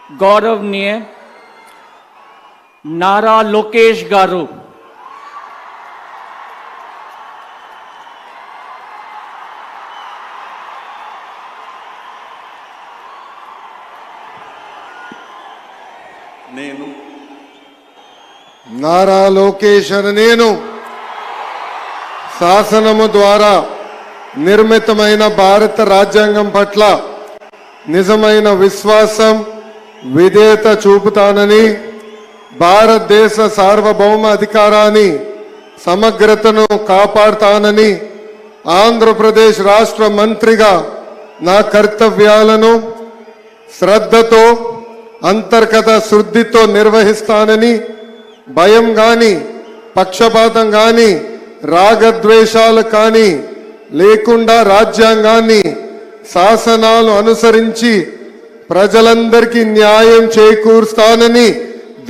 गौरवनीय नारा लोकेश गारू, నేను నారా లోకేష్ అని నేను శాసనము ద్వారా నిర్మితమైన భారత రాజ్యాంగం పట్ల నిజమైన విశ్వాసం విధేయత చూపుతానని, భారతదేశ సార్వభౌమ అధికారాన్ని సమగ్రతను కాపాడుతానని, ఆంధ్రప్రదేశ్ రాష్ట్ర మంత్రిగా నా కర్తవ్యాలను శ్రద్ధతో అంతర్గత శుద్ధితో నిర్వహిస్తానని, భయం గాని పక్షపాతం గాని రాగద్వేషాలు కానీ లేకుండా రాజ్యాంగాన్ని శాసనాలు అనుసరించి ప్రజలందరికీ న్యాయం చేకూరుస్తానని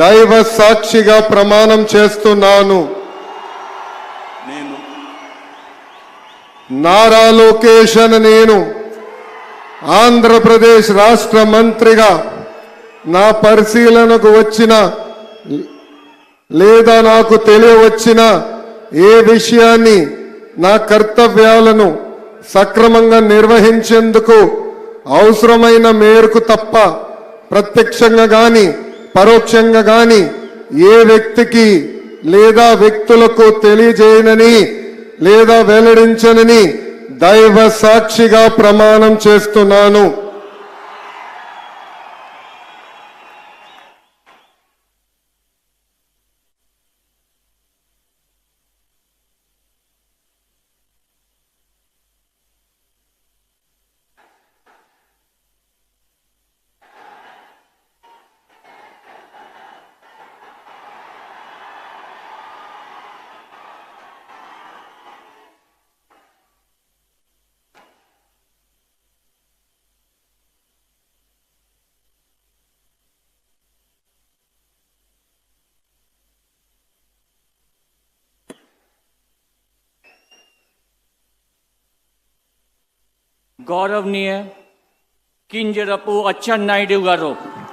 దైవ సాక్షిగా ప్రమాణం చేస్తున్నాను. నేను నారా లోకేష్ అని నేను ఆంధ్రప్రదేశ్ రాష్ట్ర మంత్రిగా నా పరిశీలనకు వచ్చిన లేదా నాకు తెలియవచ్చిన ఏ విషయాన్ని నా కర్తవ్యాలను సక్రమంగా నిర్వహించేందుకు అవసరమైన మేరకు తప్ప ప్రత్యక్షంగా గాని పరోక్షంగా గాని ఏ వ్యక్తికి లేదా వ్యక్తులకు తెలియజేయనని లేదా వెల్లడించనని దైవ సాక్షిగా ప్రమాణం చేస్తున్నాను. गौरवनीय किंजरपु अच्चन्नायुडु गारू।